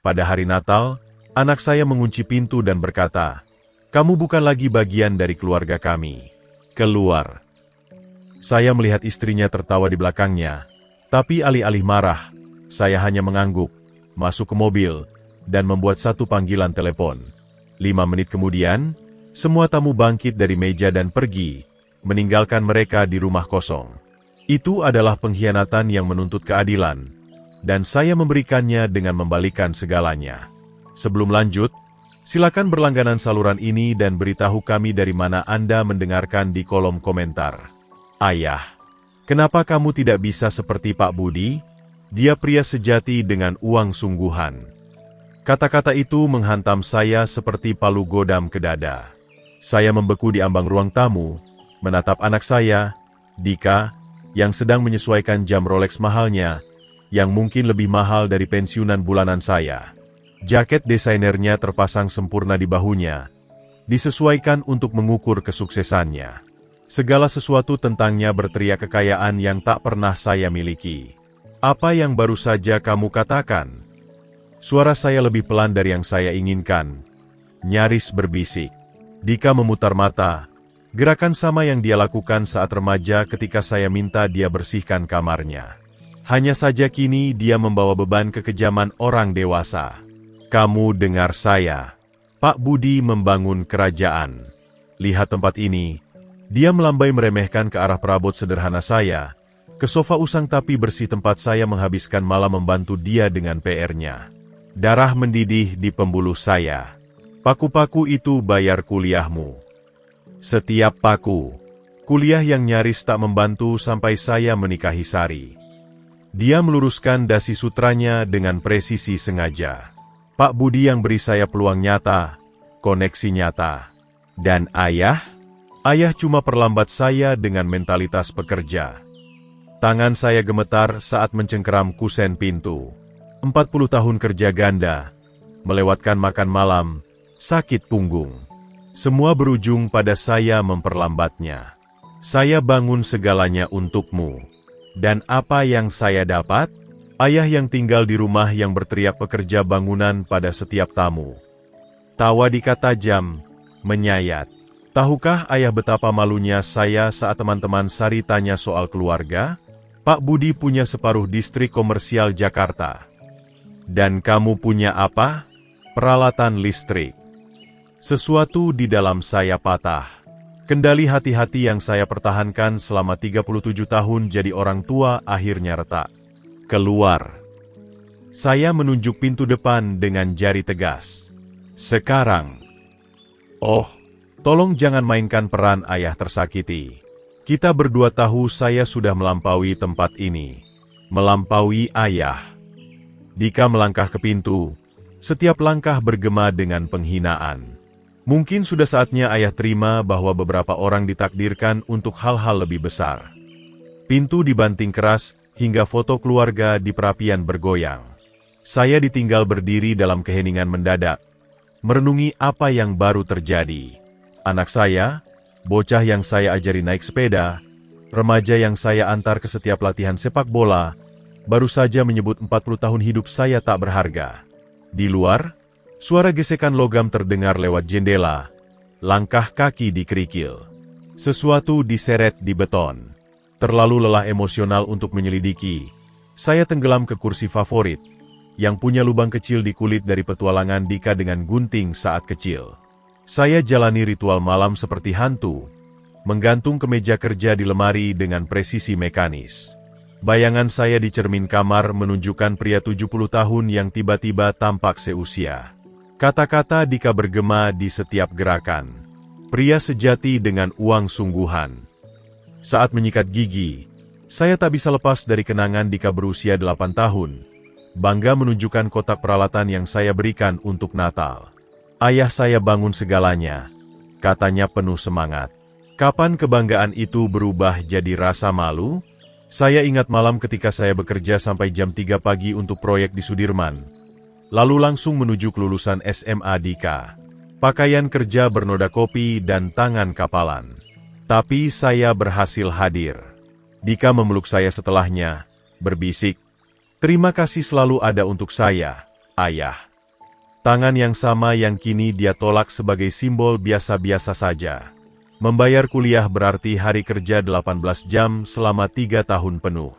Pada hari Natal, anak saya mengunci pintu dan berkata, "Kamu bukan lagi bagian dari keluarga kami. Keluar." Saya melihat istrinya tertawa di belakangnya, tapi alih-alih marah, saya hanya mengangguk, masuk ke mobil, dan membuat satu panggilan telepon. 5 menit kemudian, semua tamu bangkit dari meja dan pergi, meninggalkan mereka di rumah kosong. Itu adalah pengkhianatan yang menuntut keadilan, dan saya memberikannya dengan membalikan segalanya. Sebelum lanjut, silakan berlangganan saluran ini dan beritahu kami dari mana Anda mendengarkan di kolom komentar. Ayah, kenapa kamu tidak bisa seperti Pak Budi? Dia pria sejati dengan uang sungguhan. Kata-kata itu menghantam saya seperti palu godam ke dada. Saya membeku di ambang ruang tamu, menatap anak saya, Dika, yang sedang menyesuaikan jam Rolex mahalnya, yang mungkin lebih mahal dari pensiunan bulanan saya. Jaket desainernya terpasang sempurna di bahunya, disesuaikan untuk mengukur kesuksesannya. Segala sesuatu tentangnya berteriak kekayaan yang tak pernah saya miliki. "Apa yang baru saja kamu katakan?" Suara saya lebih pelan dari yang saya inginkan, nyaris berbisik. Dika memutar mata, gerakan sama yang dia lakukan saat remaja ketika saya minta dia bersihkan kamarnya. Hanya saja kini dia membawa beban kekejaman orang dewasa. "Kamu dengar saya. Pak Budi membangun kerajaan. Lihat tempat ini." Dia melambai meremehkan ke arah perabot sederhana saya, ke sofa usang tapi bersih tempat saya menghabiskan malam membantu dia dengan PR-nya. Darah mendidih di pembuluh saya. "Paku-paku itu bayar kuliahmu. Setiap paku. Kuliah yang nyaris tak membantu sampai saya menikahi Sari." Dia meluruskan dasi sutranya dengan presisi sengaja. "Pak Budi yang beri saya peluang nyata, koneksi nyata. Dan ayah? Ayah cuma perlambat saya dengan mentalitas pekerja." Tangan saya gemetar saat mencengkeram kusen pintu. 40 tahun kerja ganda, melewatkan makan malam, sakit punggung. Semua berujung pada saya memperlambatnya. "Saya bangun segalanya untukmu. Dan apa yang saya dapat?" Ayah yang tinggal di rumah yang berteriak pekerja bangunan pada setiap tamu. Tawa Dika tajam, menyayat. Tahukah ayah betapa malunya saya saat teman-teman Sari tanya soal keluarga? "Pak Budi punya separuh distrik komersial Jakarta. Dan kamu punya apa? Peralatan listrik." Sesuatu di dalam saya patah. Kendali hati-hati yang saya pertahankan selama 37 tahun jadi orang tua akhirnya retak. "Keluar." Saya menunjuk pintu depan dengan jari tegas. "Sekarang." "Oh, tolong jangan mainkan peran ayah tersakiti. Kita berdua tahu saya sudah melampaui tempat ini. Melampaui ayah." Dika melangkah ke pintu. Setiap langkah bergema dengan penghinaan. Mungkin sudah saatnya ayah terima bahwa beberapa orang ditakdirkan untuk hal-hal lebih besar. Pintu dibanting keras hingga foto keluarga di perapian bergoyang. Saya ditinggal berdiri dalam keheningan mendadak, merenungi apa yang baru terjadi. Anak saya, bocah yang saya ajari naik sepeda, remaja yang saya antar ke setiap latihan sepak bola, baru saja menyebut 40 tahun hidup saya tak berharga. Di luar, suara gesekan logam terdengar lewat jendela, langkah kaki dikerikil. Sesuatu diseret di beton. Terlalu lelah emosional untuk menyelidiki. Saya tenggelam ke kursi favorit, yang punya lubang kecil di kulit dari petualangan Dika dengan gunting saat kecil. Saya jalani ritual malam seperti hantu, menggantung kemeja kerja di lemari dengan presisi mekanis. Bayangan saya di cermin kamar menunjukkan pria 70 tahun yang tiba-tiba tampak seusia. Kata-kata Dika bergema di setiap gerakan. Pria sejati dengan uang sungguhan. Saat menyikat gigi, saya tak bisa lepas dari kenangan Dika berusia 8 tahun. Bangga menunjukkan kotak peralatan yang saya berikan untuk Natal. "Ayah saya bangun segalanya," katanya penuh semangat. Kapan kebanggaan itu berubah jadi rasa malu? Saya ingat malam ketika saya bekerja sampai jam 3 pagi untuk proyek di Sudirman. Lalu langsung menuju kelulusan SMA Dika. Pakaian kerja bernoda kopi dan tangan kapalan. Tapi saya berhasil hadir. Dika memeluk saya setelahnya, berbisik, "Terima kasih selalu ada untuk saya, ayah." Tangan yang sama yang kini dia tolak sebagai simbol biasa-biasa saja. Membayar kuliah berarti hari kerja 18 jam selama 3 tahun penuh.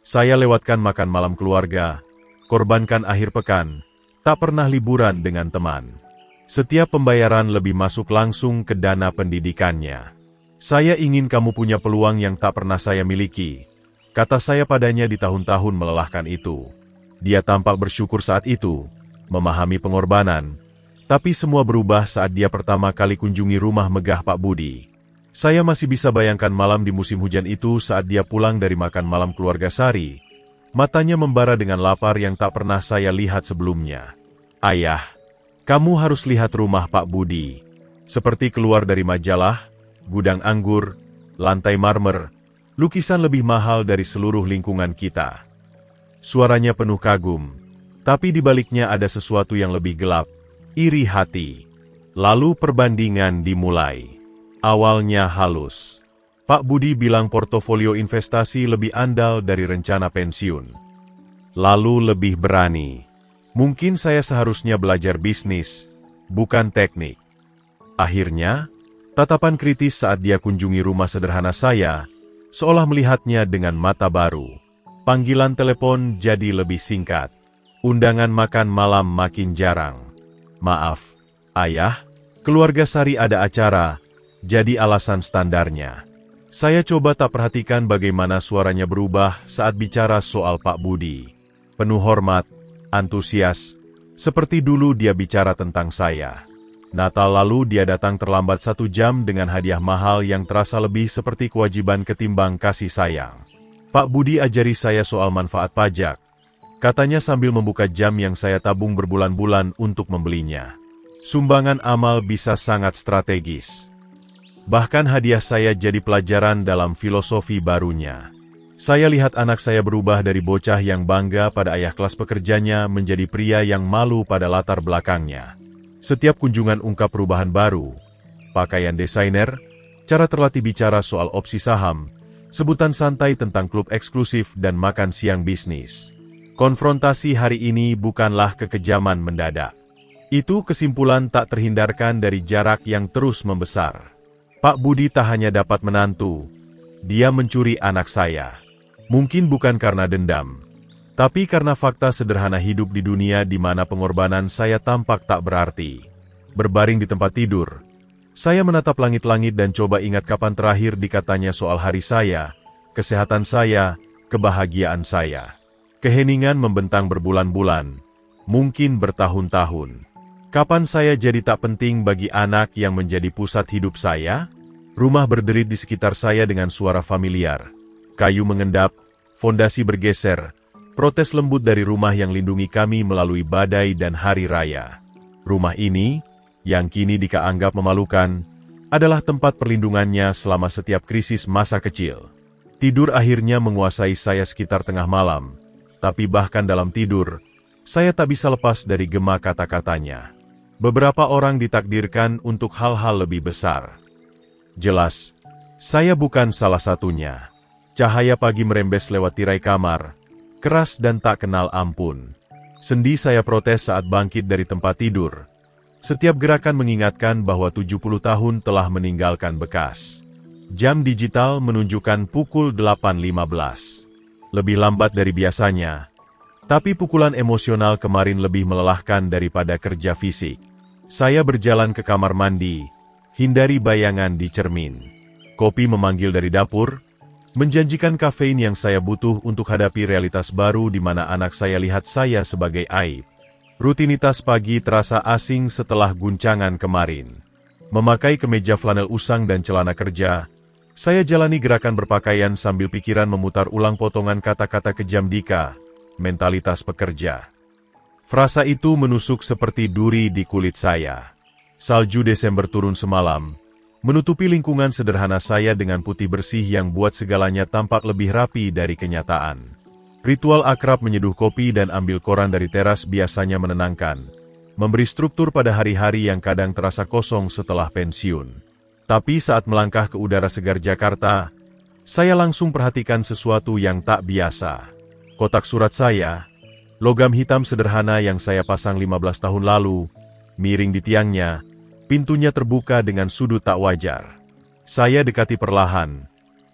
Saya lewatkan makan malam keluarga, korbankan akhir pekan, tak pernah liburan dengan teman. Setiap pembayaran lebih masuk langsung ke dana pendidikannya. Saya ingin kamu punya peluang yang tak pernah saya miliki, kata saya padanya di tahun-tahun melelahkan itu. Dia tampak bersyukur saat itu, memahami pengorbanan, tapi semua berubah saat dia pertama kali kunjungi rumah megah Pak Budi. Saya masih bisa bayangkan malam di musim hujan itu saat dia pulang dari makan malam keluarga Sari. Matanya membara dengan lapar yang tak pernah saya lihat sebelumnya. Ayah, kamu harus lihat rumah Pak Budi. Seperti keluar dari majalah, gudang anggur, lantai marmer, lukisan lebih mahal dari seluruh lingkungan kita. Suaranya penuh kagum. Tapi di baliknya ada sesuatu yang lebih gelap, iri hati. Lalu perbandingan dimulai. Awalnya halus. Pak Budi bilang portofolio investasi lebih andal dari rencana pensiun. Lalu lebih berani. Mungkin saya seharusnya belajar bisnis, bukan teknik. Akhirnya, tatapan kritis saat dia kunjungi rumah sederhana saya, seolah melihatnya dengan mata baru. Panggilan telepon jadi lebih singkat. Undangan makan malam makin jarang. Maaf, ayah, keluarga Sari ada acara, jadi alasan standarnya. Saya coba tak perhatikan bagaimana suaranya berubah saat bicara soal Pak Budi. Penuh hormat, antusias, seperti dulu dia bicara tentang saya. Natal lalu dia datang terlambat 1 jam dengan hadiah mahal yang terasa lebih seperti kewajiban ketimbang kasih sayang. Pak Budi ajari saya soal manfaat pajak, katanya sambil membuka jam yang saya tabung berbulan-bulan untuk membelinya. Sumbangan amal bisa sangat strategis. Bahkan hadiah saya jadi pelajaran dalam filosofi barunya. Saya lihat anak saya berubah dari bocah yang bangga pada ayah kelas pekerjanya menjadi pria yang malu pada latar belakangnya. Setiap kunjungan ungkap perubahan baru, pakaian desainer, cara terlatih bicara soal opsi saham, sebutan santai tentang klub eksklusif dan makan siang bisnis. Konfrontasi hari ini bukanlah kekejaman mendadak. Itu kesimpulan tak terhindarkan dari jarak yang terus membesar. Pak Budi tak hanya dapat menantu, dia mencuri anak saya. Mungkin bukan karena dendam, tapi karena fakta sederhana hidup di dunia di mana pengorbanan saya tampak tak berarti. Berbaring di tempat tidur, saya menatap langit-langit dan coba ingat kapan terakhir dikatanya soal hari saya, kesehatan saya, kebahagiaan saya. Keheningan membentang berbulan-bulan, mungkin bertahun-tahun. Kapan saya jadi tak penting bagi anak yang menjadi pusat hidup saya? Rumah berderit di sekitar saya dengan suara familiar. Kayu mengendap, fondasi bergeser, protes lembut dari rumah yang lindungi kami melalui badai dan hari raya. Rumah ini, yang kini Dika anggap memalukan, adalah tempat perlindungannya selama setiap krisis masa kecil. Tidur akhirnya menguasai saya sekitar tengah malam. Tapi bahkan dalam tidur, saya tak bisa lepas dari gema kata-katanya. Beberapa orang ditakdirkan untuk hal-hal lebih besar. Jelas, saya bukan salah satunya. Cahaya pagi merembes lewat tirai kamar, keras dan tak kenal ampun. Sendi saya protes saat bangkit dari tempat tidur. Setiap gerakan mengingatkan bahwa 70 tahun telah meninggalkan bekas. Jam digital menunjukkan pukul 8.15. Lebih lambat dari biasanya, tapi pukulan emosional kemarin lebih melelahkan daripada kerja fisik. Saya berjalan ke kamar mandi, hindari bayangan di cermin. Kopi memanggil dari dapur, menjanjikan kafein yang saya butuh untuk hadapi realitas baru di mana anak saya lihat saya sebagai aib. Rutinitas pagi terasa asing setelah guncangan kemarin. Memakai kemeja flanel usang dan celana kerja, saya jalani gerakan berpakaian sambil pikiran memutar ulang potongan kata-kata kejam Dika, mentalitas pekerja. Frasa itu menusuk seperti duri di kulit saya. Salju Desember turun semalam, menutupi lingkungan sederhana saya dengan putih bersih yang buat segalanya tampak lebih rapi dari kenyataan. Ritual akrab menyeduh kopi dan ambil koran dari teras biasanya menenangkan, memberi struktur pada hari-hari yang kadang terasa kosong setelah pensiun. Tapi saat melangkah ke udara segar Jakarta, saya langsung perhatikan sesuatu yang tak biasa. Kotak surat saya, Logam hitam sederhana yang saya pasang 15 tahun lalu, miring di tiangnya, pintunya terbuka dengan sudut tak wajar. Saya dekati perlahan.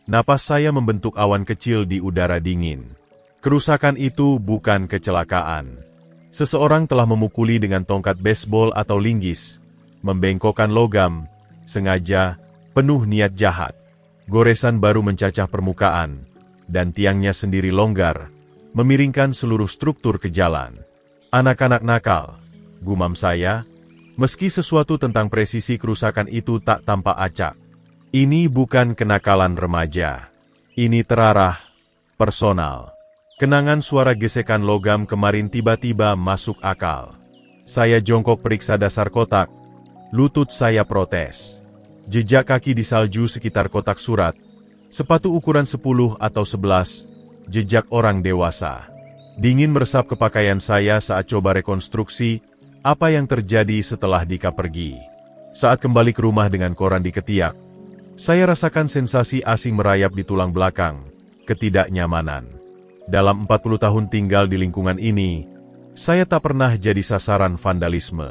Napas saya membentuk awan kecil di udara dingin. Kerusakan itu bukan kecelakaan. Seseorang telah memukuli dengan tongkat baseball atau linggis, membengkokkan logam, sengaja, penuh niat jahat. Goresan baru mencacah permukaan, dan tiangnya sendiri longgar, memiringkan seluruh struktur ke jalan. Anak-anak nakal, gumam saya, meski sesuatu tentang presisi kerusakan itu tak tampak acak. Ini bukan kenakalan remaja. Ini terarah, personal. Kenangan suara gesekan logam kemarin tiba-tiba masuk akal. Saya jongkok periksa dasar kotak, lutut saya protes. Jejak kaki di salju sekitar kotak surat, sepatu ukuran 10 atau 11, jejak orang dewasa. Dingin meresap ke pakaian saya saat coba rekonstruksi apa yang terjadi setelah Dika pergi. Saat kembali ke rumah dengan koran di ketiak, saya rasakan sensasi asing merayap di tulang belakang, ketidaknyamanan. Dalam 40 tahun tinggal di lingkungan ini, saya tak pernah jadi sasaran vandalisme.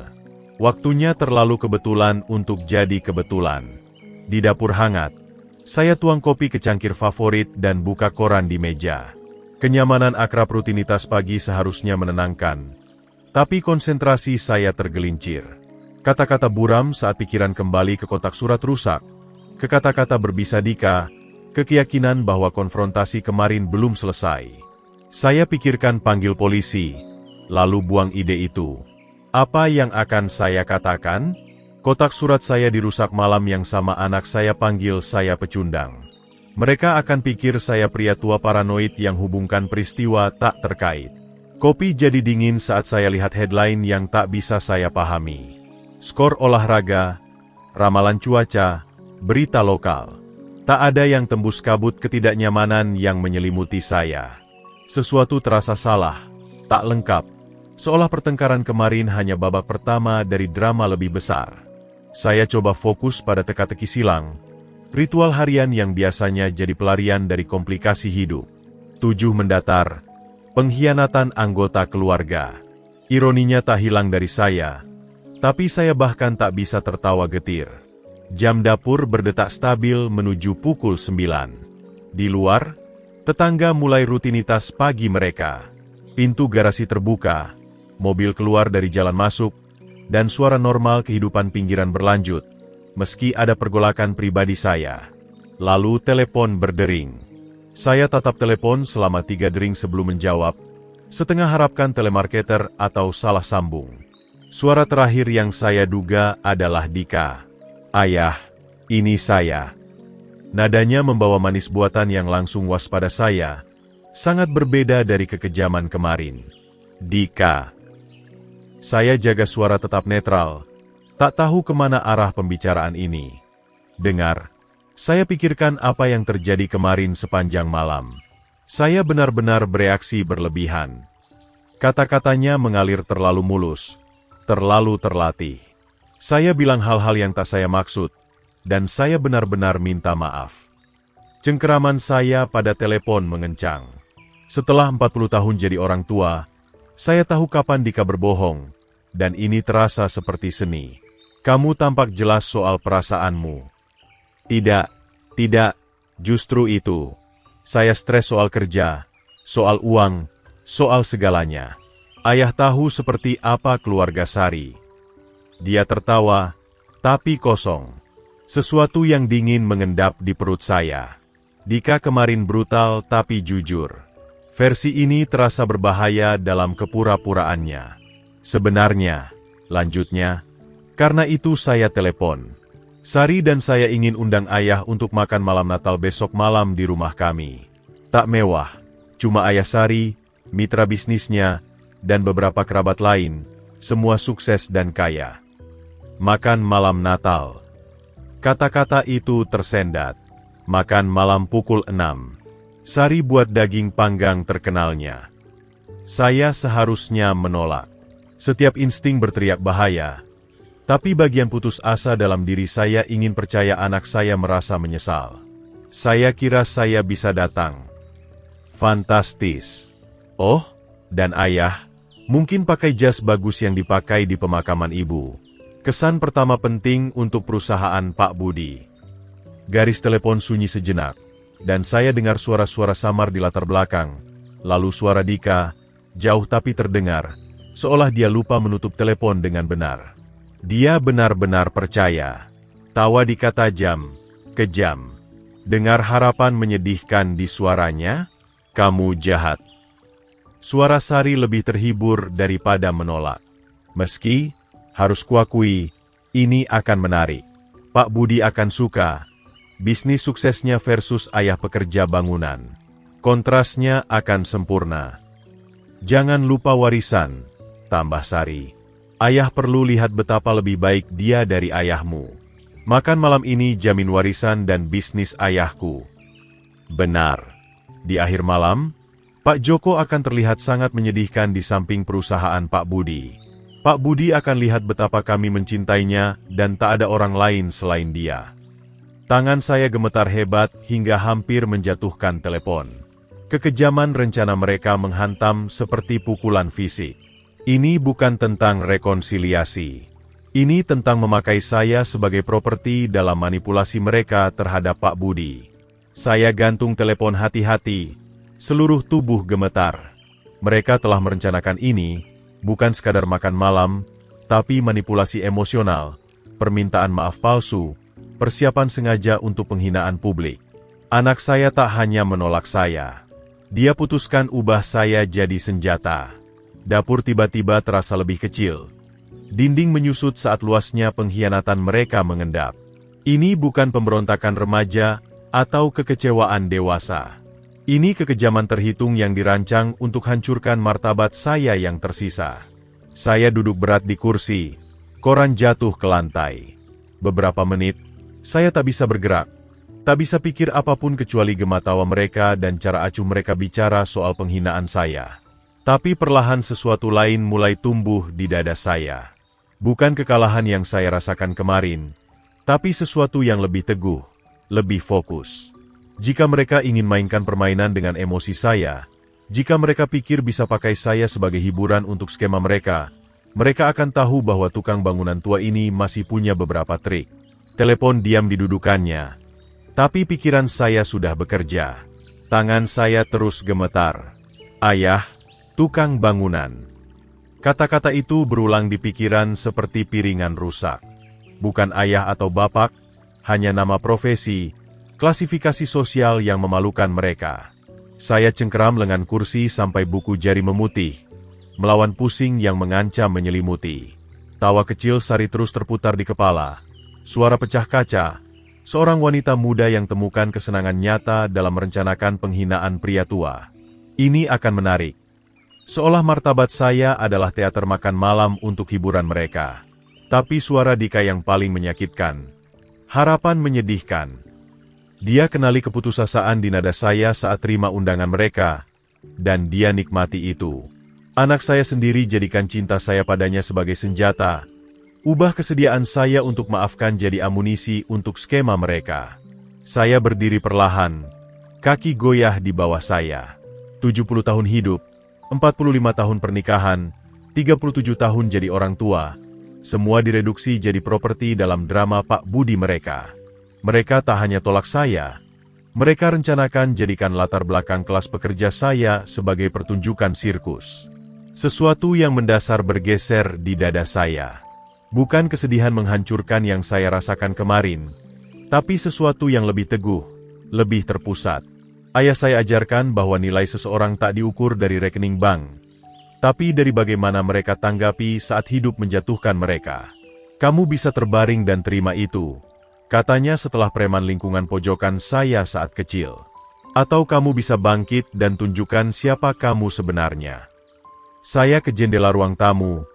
Waktunya terlalu kebetulan untuk jadi kebetulan. Di dapur hangat, saya tuang kopi ke cangkir favorit dan buka koran di meja. Kenyamanan akrab rutinitas pagi seharusnya menenangkan, tapi konsentrasi saya tergelincir. Kata-kata buram saat pikiran kembali ke kotak surat rusak, ke kata-kata berbisa Dika, ke keyakinan bahwa konfrontasi kemarin belum selesai. Saya pikirkan panggil polisi, lalu buang ide itu. Apa yang akan saya katakan? Kotak surat saya dirusak malam yang sama anak saya panggil saya pecundang. Mereka akan pikir saya pria tua paranoid yang hubungkan peristiwa tak terkait. Kopi jadi dingin saat saya lihat headline yang tak bisa saya pahami. Skor olahraga, ramalan cuaca, berita lokal. Tak ada yang tembus kabut ketidaknyamanan yang menyelimuti saya. Sesuatu terasa salah, tak lengkap. Seolah pertengkaran kemarin hanya babak pertama dari drama lebih besar. Saya coba fokus pada teka-teki silang, ritual harian yang biasanya jadi pelarian dari komplikasi hidup. 7 mendatar, pengkhianatan anggota keluarga. Ironinya tak hilang dari saya, tapi saya bahkan tak bisa tertawa getir. Jam dapur berdetak stabil menuju pukul 9. Di luar, tetangga mulai rutinitas pagi mereka. Pintu garasi terbuka, mobil keluar dari jalan masuk, dan suara normal kehidupan pinggiran berlanjut, meski ada pergolakan pribadi saya. Lalu telepon berdering. Saya tatap telepon selama 3 dering sebelum menjawab, setengah harapkan telemarketer atau salah sambung. Suara terakhir yang saya duga adalah Dika. "Ayah, ini saya." Nadanya membawa manis buatan yang langsung waspada saya, sangat berbeda dari kekejaman kemarin. "Dika." Saya jaga suara tetap netral, tak tahu kemana arah pembicaraan ini. "Dengar, saya pikirkan apa yang terjadi kemarin sepanjang malam. Saya benar-benar bereaksi berlebihan." Kata-katanya mengalir terlalu mulus, terlalu terlatih. Saya bilang hal-hal yang tak saya maksud, dan saya benar-benar minta maaf. Cengkeraman saya pada telepon mengencang. Setelah 40 tahun jadi orang tua, saya tahu kapan Dika berbohong, dan ini terasa seperti seni. "Kamu tampak jelas soal perasaanmu." Tidak, justru itu. Saya stres soal kerja, soal uang, soal segalanya. Ayah tahu seperti apa keluarga Sari. Dia tertawa, tapi kosong. Sesuatu yang dingin mengendap di perut saya. Dika kemarin brutal tapi jujur. Versi ini terasa berbahaya dalam kepura-puraannya. Sebenarnya, lanjutnya, karena itu saya telepon. Sari dan saya ingin undang ayah untuk makan malam Natal besok malam di rumah kami. Tak mewah, cuma ayah Sari, mitra bisnisnya, dan beberapa kerabat lain, semua sukses dan kaya. Makan malam Natal. Kata-kata itu tersendat. Makan malam pukul 6. Sari buat daging panggang terkenalnya. Saya seharusnya menolak. Setiap insting berteriak bahaya. Tapi bagian putus asa dalam diri saya ingin percaya anak saya merasa menyesal. Saya kira saya bisa datang. Fantastis. Oh, dan ayah, Mungkin pakai jas bagus yang dipakai di pemakaman ibu. Kesan pertama penting untuk perusahaan Pak Budi. Garis telepon sunyi sejenak, dan saya dengar suara-suara samar di latar belakang. Lalu suara Dika, jauh tapi terdengar, seolah dia lupa menutup telepon dengan benar. Dia benar-benar percaya. Tawa Dika tajam, kejam. Dengar harapan menyedihkan di suaranya, "Kamu jahat." Suara Sari lebih terhibur daripada menolak. Meski, harus kuakui, ini akan menarik. Pak Budi akan suka. Bisnis suksesnya versus ayah pekerja bangunan. Kontrasnya akan sempurna. Jangan lupa warisan, tambah Sari. Ayah perlu lihat betapa lebih baik dia dari ayahmu. Makan malam ini jamin warisan dan bisnis ayahku. Benar. Di akhir malam, Pak Joko akan terlihat sangat menyedihkan di samping perusahaan Pak Budi. Pak Budi akan lihat betapa kami mencintainya dan tak ada orang lain selain dia. Tangan saya gemetar hebat hingga hampir menjatuhkan telepon. Kekejaman rencana mereka menghantam seperti pukulan fisik. Ini bukan tentang rekonsiliasi. Ini tentang memakai saya sebagai properti dalam manipulasi mereka terhadap Pak Budi. Saya gantung telepon hati-hati. Seluruh tubuh gemetar. Mereka telah merencanakan ini, bukan sekadar makan malam, tapi manipulasi emosional, permintaan maaf palsu, persiapan sengaja untuk penghinaan publik. Anak saya tak hanya menolak saya. Dia putuskan ubah saya jadi senjata. Dapur tiba-tiba terasa lebih kecil. Dinding menyusut saat luasnya pengkhianatan mereka mengendap. Ini bukan pemberontakan remaja atau kekecewaan dewasa. Ini kekejaman terhitung yang dirancang untuk hancurkan martabat saya yang tersisa. Saya duduk berat di kursi. Koran jatuh ke lantai. Beberapa menit, saya tak bisa bergerak. Tak bisa pikir apapun kecuali gema tawa mereka dan cara acuh mereka bicara soal penghinaan saya. Tapi perlahan sesuatu lain mulai tumbuh di dada saya. Bukan kekalahan yang saya rasakan kemarin, tapi sesuatu yang lebih teguh, lebih fokus. Jika mereka ingin mainkan permainan dengan emosi saya, jika mereka pikir bisa pakai saya sebagai hiburan untuk skema mereka, mereka akan tahu bahwa tukang bangunan tua ini masih punya beberapa trik. Telepon diam didudukannya. Tapi pikiran saya sudah bekerja. Tangan saya terus gemetar. Ayah, tukang bangunan. Kata-kata itu berulang di pikiran seperti piringan rusak. Bukan ayah atau bapak, hanya nama profesi, klasifikasi sosial yang memalukan mereka. Saya cengkeram lengan kursi sampai buku jari memutih, melawan pusing yang mengancam menyelimuti. Tawa kecil Sari terus terputar di kepala. Suara pecah kaca, seorang wanita muda yang temukan kesenangan nyata dalam merencanakan penghinaan pria tua. Ini akan menarik. Seolah martabat saya adalah teater makan malam untuk hiburan mereka. Tapi suara Dika yang paling menyakitkan. Harapan menyedihkan. Dia kenali keputusasaan di nada saya saat terima undangan mereka, dan dia nikmati itu. Anak saya sendiri jadikan cinta saya padanya sebagai senjata. Ubah kesediaan saya untuk maafkan jadi amunisi untuk skema mereka. Saya berdiri perlahan, kaki goyah di bawah saya. 70 tahun hidup, 45 tahun pernikahan, 37 tahun jadi orang tua. Semua direduksi jadi properti dalam drama Pak Budi mereka. Mereka tak hanya tolak saya. Mereka rencanakan jadikan latar belakang kelas pekerja saya sebagai pertunjukan sirkus. Sesuatu yang mendasar bergeser di dada saya. Bukan kesedihan menghancurkan yang saya rasakan kemarin, tapi sesuatu yang lebih teguh, lebih terpusat. Ayah saya ajarkan bahwa nilai seseorang tak diukur dari rekening bank, tapi dari bagaimana mereka tanggapi saat hidup menjatuhkan mereka. Kamu bisa terbaring dan terima itu, katanya setelah preman lingkungan pojokan saya saat kecil. Atau kamu bisa bangkit dan tunjukkan siapa kamu sebenarnya. Saya ke jendela ruang tamu.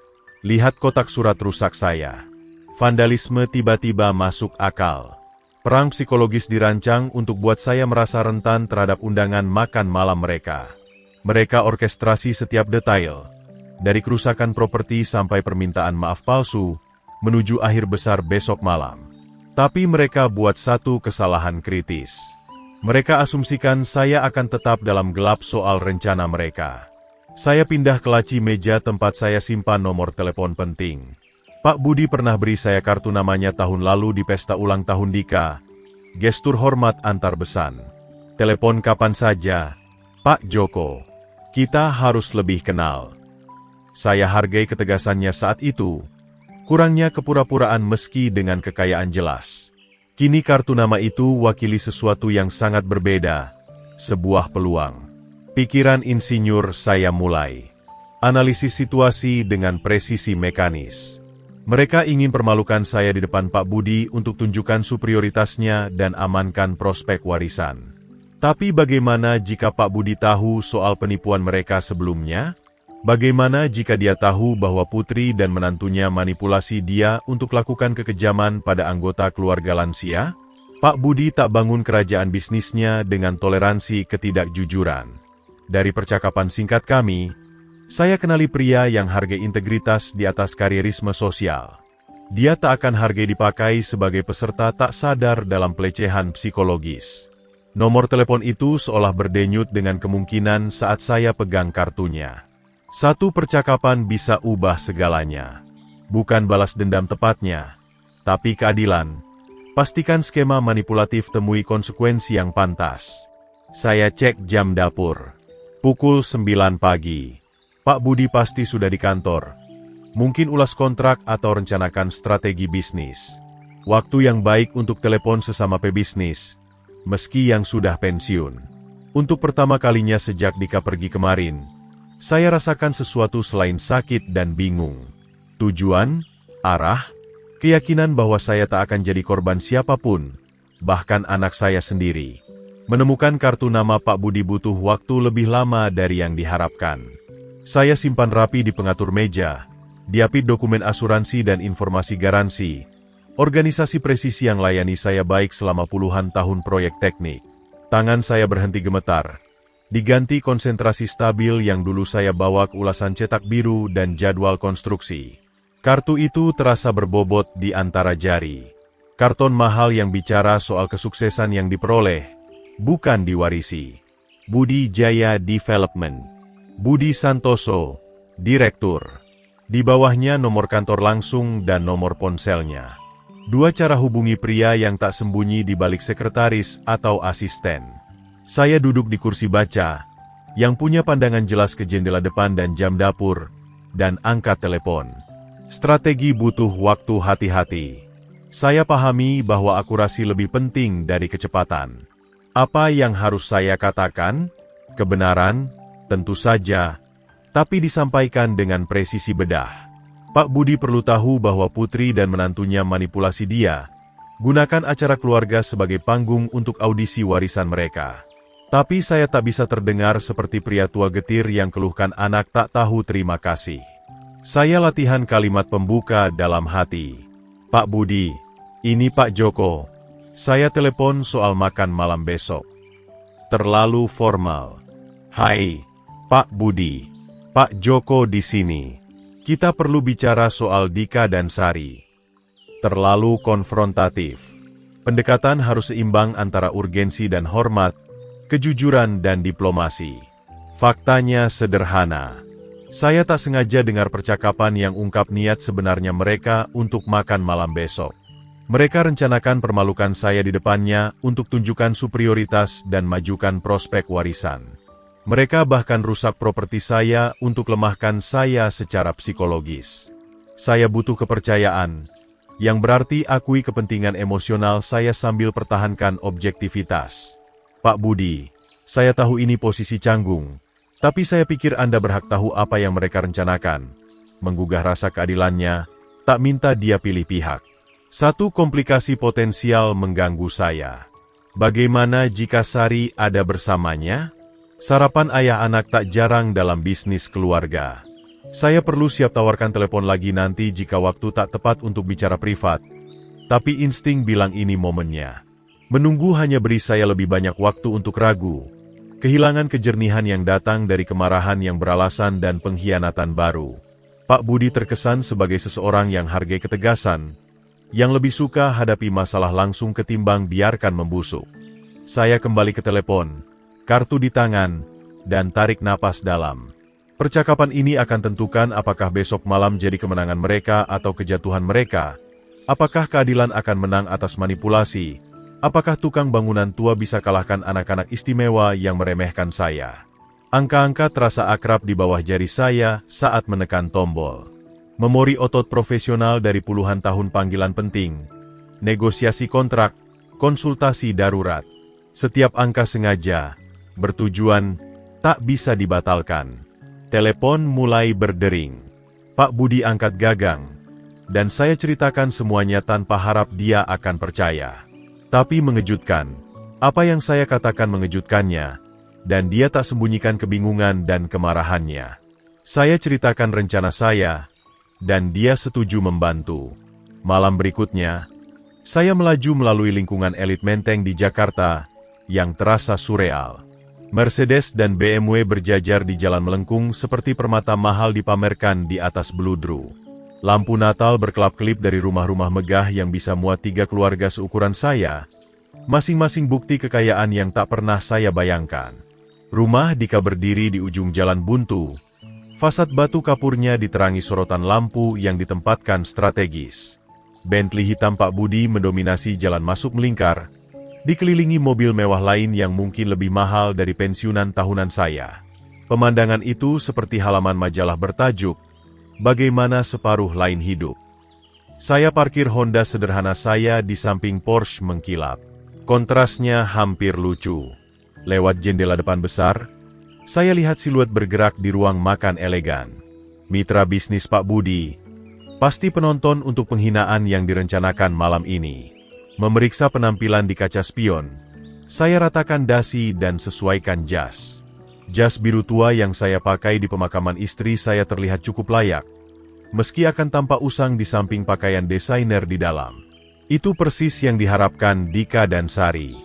Lihat kotak surat rusak saya. Vandalisme tiba-tiba masuk akal. Perang psikologis dirancang untuk buat saya merasa rentan terhadap undangan makan malam mereka. Mereka orkestrasi setiap detail. Dari kerusakan properti sampai permintaan maaf palsu, menuju akhir besar besok malam. Tapi mereka buat satu kesalahan kritis. Mereka asumsikan saya akan tetap dalam gelap soal rencana mereka. Saya pindah ke laci meja tempat saya simpan nomor telepon penting. Pak Budi pernah beri saya kartu namanya tahun lalu di pesta ulang tahun Dika. Gestur hormat antar besan. Telepon kapan saja, Pak Joko. Kita harus lebih kenal. Saya hargai ketegasannya saat itu. Kurangnya kepura-puraan meski dengan kekayaan jelas. Kini kartu nama itu wakili sesuatu yang sangat berbeda. Sebuah peluang. Pikiran insinyur saya mulai. Analisis situasi dengan presisi mekanis. Mereka ingin permalukan saya di depan Pak Budi untuk tunjukkan superioritasnya dan amankan prospek warisan. Tapi bagaimana jika Pak Budi tahu soal penipuan mereka sebelumnya? Bagaimana jika dia tahu bahwa putri dan menantunya manipulasi dia untuk lakukan kekejaman pada anggota keluarga lansia? Pak Budi tak bangun kerajaan bisnisnya dengan toleransi ketidakjujuran. Dari percakapan singkat kami, saya kenali pria yang hargai integritas di atas karierisme sosial. Dia tak akan hargai dipakai sebagai peserta tak sadar dalam pelecehan psikologis. Nomor telepon itu seolah berdenyut dengan kemungkinan saat saya pegang kartunya. Satu percakapan bisa ubah segalanya. Bukan balas dendam tepatnya, tapi keadilan. Pastikan skema manipulatif temui konsekuensi yang pantas. Saya cek jam dapur. Pukul 9 pagi. Pak Budi pasti sudah di kantor. Mungkin ulas kontrak atau rencanakan strategi bisnis. Waktu yang baik untuk telepon sesama pebisnis, meski yang sudah pensiun. Untuk pertama kalinya sejak Dika pergi kemarin, saya rasakan sesuatu selain sakit dan bingung. Tujuan, arah, keyakinan bahwa saya tak akan jadi korban siapapun, bahkan anak saya sendiri. Menemukan kartu nama Pak Budi butuh waktu lebih lama dari yang diharapkan. Saya simpan rapi di pengatur meja, diapit dokumen asuransi dan informasi garansi. Organisasi presisi yang layani saya baik selama puluhan tahun proyek teknik. Tangan saya berhenti gemetar. Diganti konsentrasi stabil yang dulu saya bawa ke ulasan cetak biru dan jadwal konstruksi. Kartu itu terasa berbobot di antara jari. Karton mahal yang bicara soal kesuksesan yang diperoleh, bukan diwarisi. Budi Jaya Development. Budi Santoso, Direktur. Di bawahnya nomor kantor langsung dan nomor ponselnya. Dua cara hubungi pria yang tak sembunyi di balik sekretaris atau asisten. Saya duduk di kursi baca, yang punya pandangan jelas ke jendela depan dan jam dapur, dan angkat telepon. Strategi butuh waktu hati-hati. Saya pahami bahwa akurasi lebih penting dari kecepatan. Apa yang harus saya katakan? Kebenaran, tentu saja, tapi disampaikan dengan presisi bedah. Pak Budi perlu tahu bahwa putri dan menantunya manipulasi dia. Gunakan acara keluarga sebagai panggung untuk audisi warisan mereka. Tapi saya tak bisa terdengar seperti pria tua getir yang keluhkan anak tak tahu terima kasih. Saya latihan kalimat pembuka dalam hati. Pak Budi, ini Pak Joko. Saya telepon soal makan malam besok. Terlalu formal. Hai, Pak Budi. Pak Joko di sini. Kita perlu bicara soal Dika dan Sari. Terlalu konfrontatif. Pendekatan harus seimbang antara urgensi dan hormat, kejujuran dan diplomasi. Faktanya sederhana. Saya tak sengaja dengar percakapan yang ungkap niat sebenarnya mereka untuk makan malam besok. Mereka rencanakan permalukan saya di depannya untuk tunjukkan superioritas dan majukan prospek warisan. Mereka bahkan rusak properti saya untuk lemahkan saya secara psikologis. Saya butuh kepercayaan, yang berarti akui kepentingan emosional saya sambil pertahankan objektivitas. Pak Budi, saya tahu ini posisi canggung, tapi saya pikir Anda berhak tahu apa yang mereka rencanakan. Menggugah rasa keadilannya, tak minta dia pilih pihak. Satu komplikasi potensial mengganggu saya. Bagaimana jika Sari ada bersamanya? Sarapan ayah anak tak jarang dalam bisnis keluarga. Saya perlu siap tawarkan telepon lagi nanti jika waktu tak tepat untuk bicara privat. Tapi insting bilang ini momennya. Menunggu hanya beri saya lebih banyak waktu untuk ragu. Kehilangan kejernihan yang datang dari kemarahan yang beralasan dan pengkhianatan baru. Pak Budi terkesan sebagai seseorang yang hargai ketegasan, yang lebih suka hadapi masalah langsung ketimbang biarkan membusuk. Saya kembali ke telepon. Kartu di tangan, dan tarik napas dalam. Percakapan ini akan tentukan apakah besok malam jadi kemenangan mereka atau kejatuhan mereka. Apakah keadilan akan menang atas manipulasi? Apakah tukang bangunan tua bisa kalahkan anak-anak istimewa yang meremehkan saya? Angka-angka terasa akrab di bawah jari saya saat menekan tombol. Memori otot profesional dari puluhan tahun panggilan penting, negosiasi kontrak, konsultasi darurat. Setiap angka sengaja, bertujuan, tak bisa dibatalkan. Telepon mulai berdering. Pak Budi angkat gagang. Dan saya ceritakan semuanya tanpa harap dia akan percaya. Tapi mengejutkan. Apa yang saya katakan mengejutkannya. Dan dia tak sembunyikan kebingungan dan kemarahannya. Saya ceritakan rencana saya. Dan dia setuju membantu. Malam berikutnya, saya melaju melalui lingkungan elit Menteng di Jakarta yang terasa surreal. Mercedes dan BMW berjajar di jalan melengkung seperti permata mahal dipamerkan di atas beludru. Lampu Natal berkelap-kelip dari rumah-rumah megah yang bisa muat 3 keluarga seukuran saya. Masing-masing bukti kekayaan yang tak pernah saya bayangkan. Rumah Dika berdiri di ujung jalan buntu. Fasad batu kapurnya diterangi sorotan lampu yang ditempatkan strategis. Bentley hitam Pak Budi mendominasi jalan masuk melingkar, dikelilingi mobil mewah lain yang mungkin lebih mahal dari pensiunan tahunan saya. Pemandangan itu seperti halaman majalah bertajuk, "Bagaimana Separuh Lain Hidup." Saya parkir Honda sederhana saya di samping Porsche mengkilap. Kontrasnya hampir lucu. Lewat jendela depan besar, saya lihat siluet bergerak di ruang makan elegan. Mitra bisnis Pak Budi, pasti penonton untuk penghinaan yang direncanakan malam ini. Memeriksa penampilan di kaca spion, saya ratakan dasi dan sesuaikan jas. Jas biru tua yang saya pakai di pemakaman istri saya terlihat cukup layak, meski akan tampak usang di samping pakaian desainer di dalam. Itu persis yang diharapkan Dika dan Sari.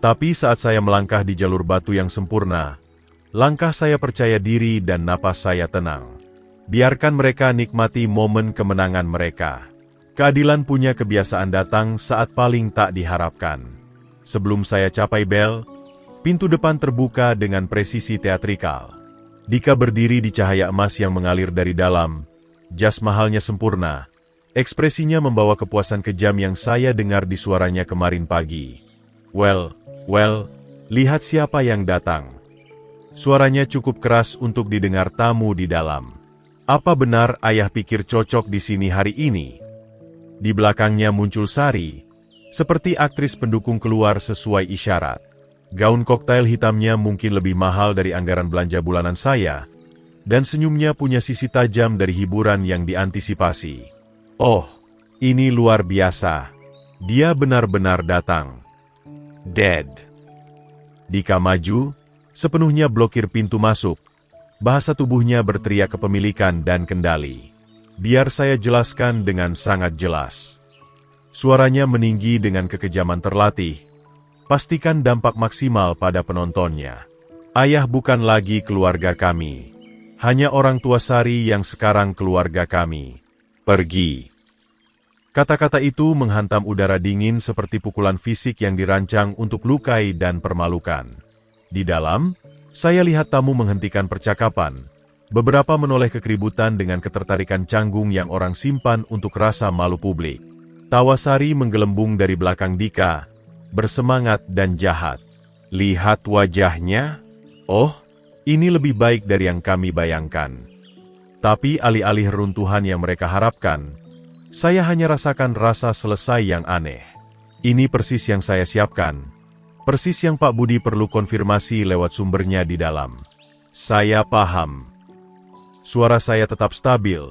Tapi saat saya melangkah di jalur batu yang sempurna, langkah saya percaya diri dan napas saya tenang. Biarkan mereka nikmati momen kemenangan mereka. Keadilan punya kebiasaan datang saat paling tak diharapkan. Sebelum saya capai bel, pintu depan terbuka dengan presisi teatrikal. Dika berdiri di cahaya emas yang mengalir dari dalam. Jas mahalnya sempurna. Ekspresinya membawa kepuasan kejam yang saya dengar di suaranya kemarin pagi. Well, lihat siapa yang datang. Suaranya cukup keras untuk didengar tamu di dalam. Apa benar ayah pikir cocok di sini hari ini? Di belakangnya muncul Sari, seperti aktris pendukung keluar sesuai isyarat. Gaun koktail hitamnya mungkin lebih mahal dari anggaran belanja bulanan saya, dan senyumnya punya sisi tajam dari hiburan yang diantisipasi. Oh, ini luar biasa. Dia benar-benar datang. Dead. Dika maju, sepenuhnya blokir pintu masuk. Bahasa tubuhnya berteriak kepemilikan dan kendali. Biar saya jelaskan dengan sangat jelas. Suaranya meninggi dengan kekejaman terlatih. Pastikan dampak maksimal pada penontonnya. Ayah bukan lagi keluarga kami. Hanya orang tua Sari yang sekarang keluarga kami. Pergi. Kata-kata itu menghantam udara dingin seperti pukulan fisik yang dirancang untuk lukai dan permalukan. Di dalam, saya lihat tamu menghentikan percakapan. Beberapa menoleh ke keributan dengan ketertarikan canggung yang orang simpan untuk rasa malu publik. Tawa Sari menggelembung dari belakang Dika, bersemangat dan jahat. Lihat wajahnya. Oh, ini lebih baik dari yang kami bayangkan. Tapi alih-alih runtuhan yang mereka harapkan, saya hanya rasakan rasa selesai yang aneh. Ini persis yang saya siapkan. Persis yang Pak Budi perlu konfirmasi lewat sumbernya di dalam. Saya paham. Suara saya tetap stabil,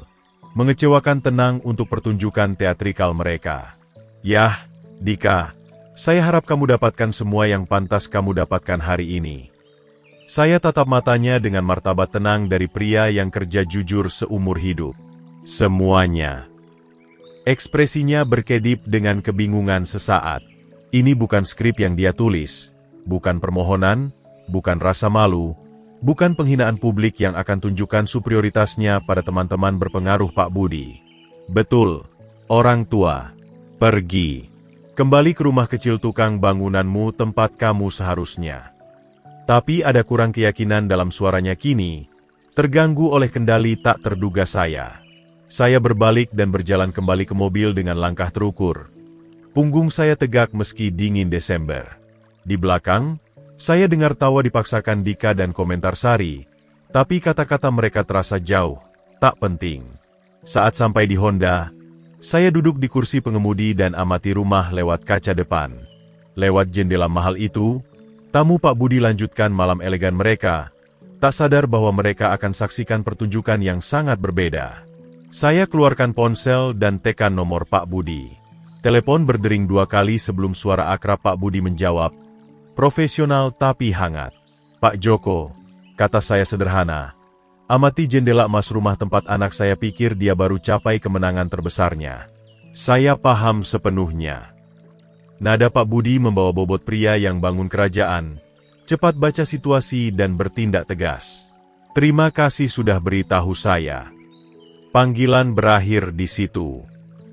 mengecewakan tenang untuk pertunjukan teatrikal mereka. Yah, Dika, saya harap kamu dapatkan semua yang pantas kamu dapatkan hari ini. Saya tatap matanya dengan martabat tenang dari pria yang kerja jujur seumur hidup. Semuanya. Ekspresinya berkedip dengan kebingungan sesaat. Ini bukan skrip yang dia tulis, bukan permohonan, bukan rasa malu, bukan penghinaan publik yang akan tunjukkan superioritasnya pada teman-teman berpengaruh Pak Budi. Betul, orang tua. Pergi. Kembali ke rumah kecil tukang bangunanmu tempat kamu seharusnya. Tapi ada kurang keyakinan dalam suaranya kini, Terganggu oleh kendali tak terduga saya. Saya berbalik dan berjalan kembali ke mobil dengan langkah terukur. Punggung saya tegak meski dingin Desember. Di belakang, saya dengar tawa dipaksakan Dika dan komentar Sari, tapi kata-kata mereka terasa jauh, tak penting. Saat sampai di Honda, saya duduk di kursi pengemudi dan amati rumah lewat kaca depan. Lewat jendela mahal itu, tamu Pak Budi lanjutkan malam elegan mereka, tak sadar bahwa mereka akan saksikan pertunjukan yang sangat berbeda. Saya keluarkan ponsel dan tekan nomor Pak Budi. Telepon berdering 2 kali sebelum suara akrab Pak Budi menjawab, profesional tapi hangat. Pak Joko, kata saya sederhana, amati jendela emas rumah tempat anak saya pikir dia baru capai kemenangan terbesarnya. Saya paham sepenuhnya. Nada Pak Budi membawa bobot pria yang bangun kerajaan, cepat baca situasi dan bertindak tegas. Terima kasih sudah beritahu saya. Panggilan berakhir di situ.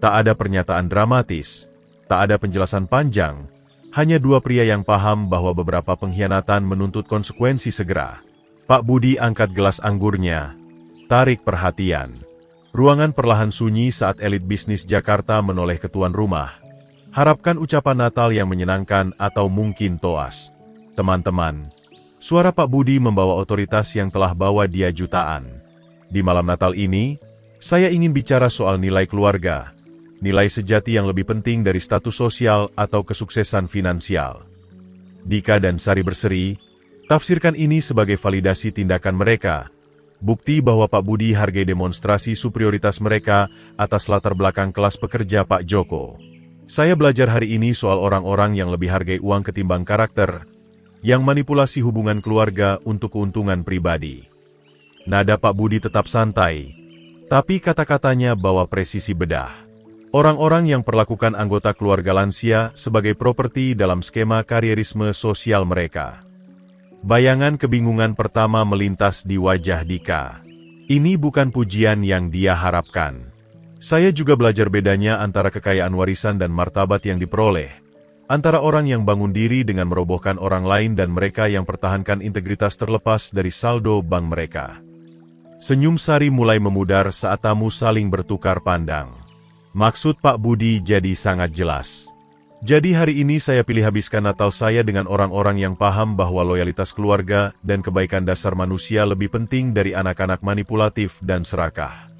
Tak ada pernyataan dramatis, tak ada penjelasan panjang, hanya 2 pria yang paham bahwa beberapa pengkhianatan menuntut konsekuensi segera. Pak Budi angkat gelas anggurnya, tarik perhatian. Ruangan perlahan sunyi saat elit bisnis Jakarta menoleh ke tuan rumah. Harapkan ucapan Natal yang menyenangkan atau mungkin toas. Teman-teman, suara Pak Budi membawa otoritas yang telah bawa dia jutaan. Di malam Natal ini, saya ingin bicara soal nilai keluarga. Nilai sejati yang lebih penting dari status sosial atau kesuksesan finansial. Dika dan Sari berseri, tafsirkan ini sebagai validasi tindakan mereka. Bukti bahwa Pak Budi hargai demonstrasi superioritas mereka atas latar belakang kelas pekerja Pak Joko. Saya belajar hari ini soal orang-orang yang lebih hargai uang ketimbang karakter, yang manipulasi hubungan keluarga untuk keuntungan pribadi. Nada Pak Budi tetap santai, tapi kata-katanya bawa presisi bedah. Orang-orang yang perlakukan anggota keluarga lansia sebagai properti dalam skema karierisme sosial mereka. Bayangan kebingungan pertama melintas di wajah Dika. Ini bukan pujian yang dia harapkan. Saya juga belajar bedanya antara kekayaan warisan dan martabat yang diperoleh. Antara orang yang bangun diri dengan merobohkan orang lain dan mereka yang pertahankan integritas terlepas dari saldo bank mereka. Senyum Sari mulai memudar saat tamu saling bertukar pandang. Maksud Pak Budi jadi sangat jelas. Jadi hari ini saya pilih habiskan Natal saya dengan orang-orang yang paham bahwa loyalitas keluarga dan kebaikan dasar manusia lebih penting dari anak-anak manipulatif dan serakah.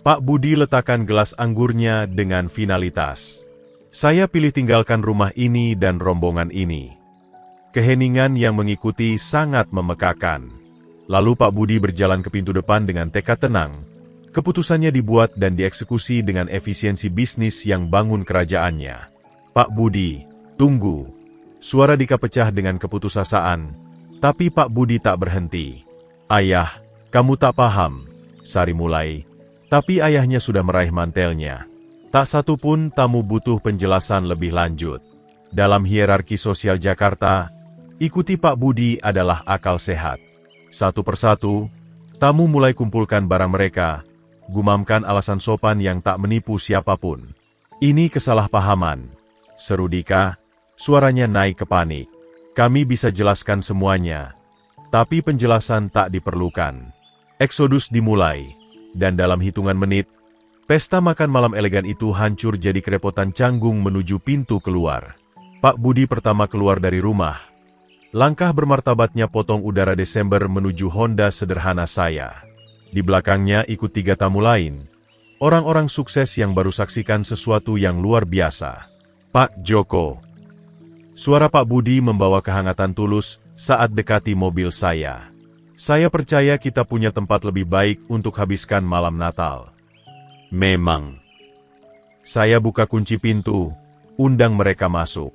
Pak Budi letakkan gelas anggurnya dengan finalitas. Saya pilih tinggalkan rumah ini dan rombongan ini. Keheningan yang mengikuti sangat memekakan. Lalu Pak Budi berjalan ke pintu depan dengan tekad tenang. Keputusannya dibuat dan dieksekusi dengan efisiensi bisnis yang bangun kerajaannya. Pak Budi, tunggu. Suara Dika pecah dengan keputusasaan, tapi Pak Budi tak berhenti. Ayah, kamu tak paham. Sari mulai, tapi ayahnya sudah meraih mantelnya. Tak satu pun tamu butuh penjelasan lebih lanjut. Dalam hierarki sosial Jakarta, ikuti Pak Budi adalah akal sehat. Satu persatu, tamu mulai kumpulkan barang mereka, gumamkan alasan sopan yang tak menipu siapapun. Ini kesalahpahaman, seru Dika, suaranya naik ke panik. Kami bisa jelaskan semuanya, tapi penjelasan tak diperlukan. Eksodus dimulai, dan dalam hitungan menit, pesta makan malam elegan itu hancur jadi kerepotan canggung menuju pintu keluar. Pak Budi pertama keluar dari rumah. Langkah bermartabatnya potong udara Desember menuju Honda sederhana saya. Di belakangnya ikut 3 tamu lain, orang-orang sukses yang baru saksikan sesuatu yang luar biasa. Pak Joko. Suara Pak Budi membawa kehangatan tulus saat dekati mobil saya. Saya percaya kita punya tempat lebih baik untuk habiskan malam Natal. Memang. Saya buka kunci pintu, undang mereka masuk.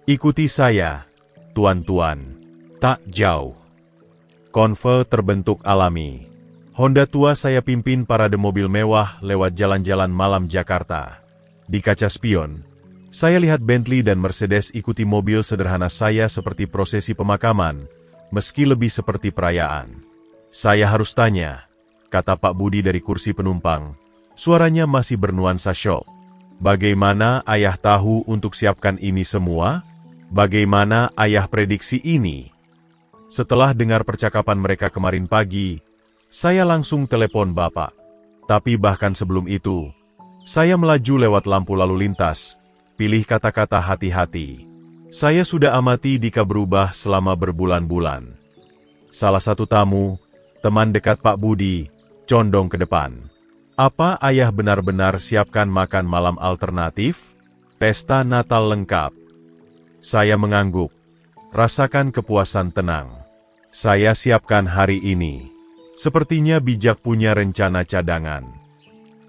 Ikuti saya, tuan-tuan. Tak jauh. Konvoi terbentuk alami. Honda tua saya pimpin parade mobil mewah lewat jalan-jalan malam Jakarta. Di kaca spion, saya lihat Bentley dan Mercedes ikuti mobil sederhana saya seperti prosesi pemakaman, meski lebih seperti perayaan. Saya harus tanya, kata Pak Budi dari kursi penumpang. Suaranya masih bernuansa syok. Bagaimana ayah tahu untuk siapkan ini semua? Bagaimana ayah prediksi ini? Setelah dengar percakapan mereka kemarin pagi, Saya langsung telepon Bapak. Tapi bahkan sebelum itu, saya melaju lewat lampu lalu lintas, pilih kata-kata hati-hati. Saya sudah amati Dika berubah selama berbulan-bulan. Salah satu tamu, teman dekat Pak Budi, condong ke depan. Apa ayah benar-benar siapkan makan malam alternatif? Pesta Natal lengkap. Saya mengangguk. Rasakan kepuasan tenang. Saya siapkan hari ini. Sepertinya bijak punya rencana cadangan.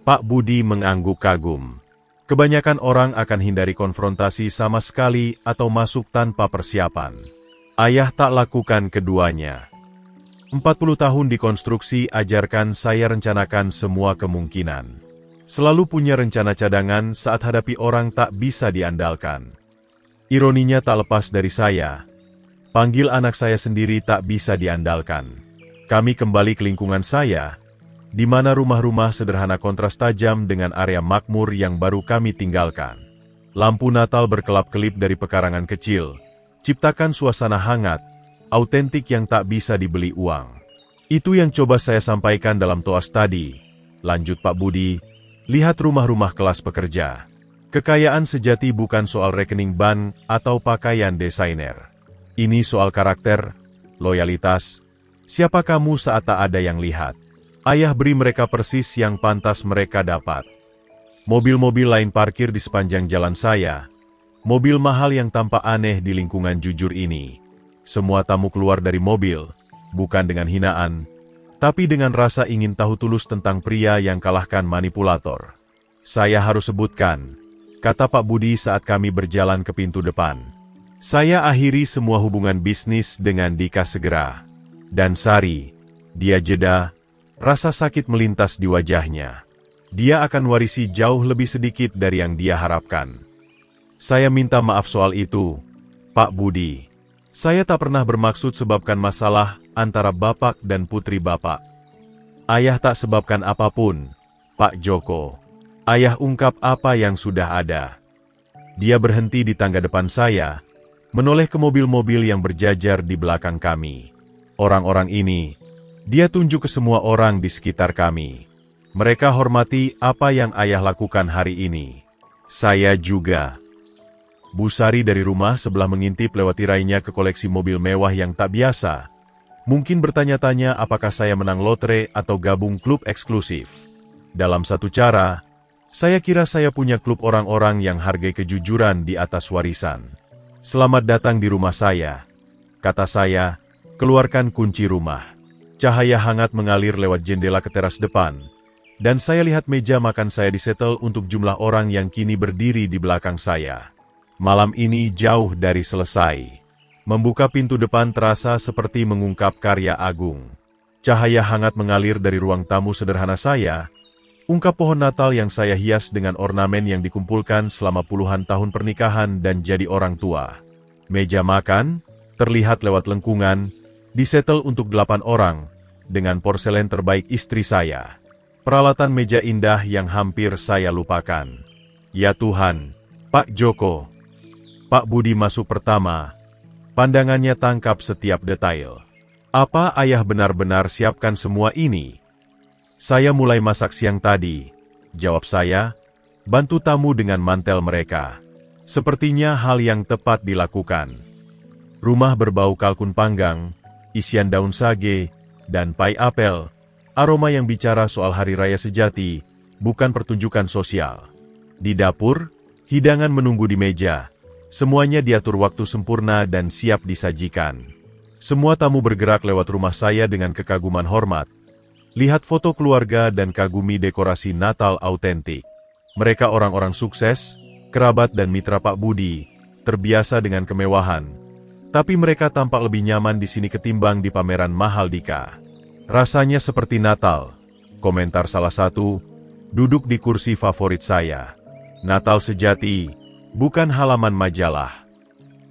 Pak Budi mengangguk kagum. Kebanyakan orang akan hindari konfrontasi sama sekali atau masuk tanpa persiapan. Ayah tak lakukan keduanya. 40 tahun di konstruksi ajarkan saya rencanakan semua kemungkinan. Selalu punya rencana cadangan saat hadapi orang tak bisa diandalkan. Ironinya tak lepas dari saya. Panggil anak saya sendiri tak bisa diandalkan. Kami kembali ke lingkungan saya, di mana rumah-rumah sederhana kontras tajam dengan area makmur yang baru kami tinggalkan. Lampu Natal berkelap-kelip dari pekarangan kecil, ciptakan suasana hangat, autentik yang tak bisa dibeli uang. Itu yang coba saya sampaikan dalam toas tadi. Lanjut Pak Budi, lihat rumah-rumah kelas pekerja. Kekayaan sejati bukan soal rekening bank atau pakaian desainer. Ini soal karakter, loyalitas. Siapa kamu saat tak ada yang lihat? Ayah beri mereka persis yang pantas mereka dapat. Mobil-mobil lain parkir di sepanjang jalan saya. Mobil mahal yang tampak aneh di lingkungan jujur ini. Semua tamu keluar dari mobil, bukan dengan hinaan, tapi dengan rasa ingin tahu tulus tentang pria yang kalahkan manipulator. Saya harus sebutkan, kata Pak Budi saat kami berjalan ke pintu depan. Saya akhiri semua hubungan bisnis dengan Dika segera. Dan Sari, dia jeda, rasa sakit melintas di wajahnya. Dia akan warisi jauh lebih sedikit dari yang dia harapkan. Saya minta maaf soal itu, Pak Budi. Saya tak pernah bermaksud sebabkan masalah antara Bapak dan putri Bapak. Ayah tak sebabkan apapun, Pak Joko. Ayah ungkap apa yang sudah ada. Dia berhenti di tangga depan saya, menoleh ke mobil-mobil yang berjajar di belakang kami. Orang-orang ini, dia tunjuk ke semua orang di sekitar kami. Mereka hormati apa yang ayah lakukan hari ini. Saya juga. Bu Sari dari rumah sebelah mengintip lewat tirainya ke koleksi mobil mewah yang tak biasa. Mungkin bertanya-tanya apakah saya menang lotre atau gabung klub eksklusif. Dalam satu cara, saya kira saya punya klub orang-orang yang hargai kejujuran di atas warisan. Selamat datang di rumah saya, kata saya, keluarkan kunci rumah. Cahaya hangat mengalir lewat jendela ke teras depan, dan saya lihat meja makan saya disetel untuk jumlah orang yang kini berdiri di belakang saya. Malam ini jauh dari selesai. Membuka pintu depan terasa seperti mengungkap karya agung. Cahaya hangat mengalir dari ruang tamu sederhana saya, ungkap pohon Natal yang saya hias dengan ornamen yang dikumpulkan selama puluhan tahun pernikahan dan jadi orang tua. Meja makan, terlihat lewat lengkungan, disetel untuk 8 orang, dengan porselen terbaik istri saya. Peralatan meja indah yang hampir saya lupakan. Ya Tuhan, Pak Joko. Pak Budi masuk pertama. Pandangannya tangkap setiap detail. Apa ayah benar-benar siapkan semua ini? Saya mulai masak siang tadi, jawab saya, bantu tamu dengan mantel mereka. Sepertinya hal yang tepat dilakukan. Rumah berbau kalkun panggang, isian daun sage, dan pai apel, aroma yang bicara soal hari raya sejati, bukan pertunjukan sosial. Di dapur, hidangan menunggu di meja, semuanya diatur waktu sempurna dan siap disajikan. Semua tamu bergerak lewat rumah saya dengan kekaguman hormat. Lihat foto keluarga dan kagumi dekorasi Natal autentik. Mereka orang-orang sukses, kerabat dan mitra Pak Budi, terbiasa dengan kemewahan. Tapi mereka tampak lebih nyaman di sini ketimbang di pameran mahal Dika. Rasanya seperti Natal, komentar salah satu, duduk di kursi favorit saya. Natal sejati, bukan halaman majalah.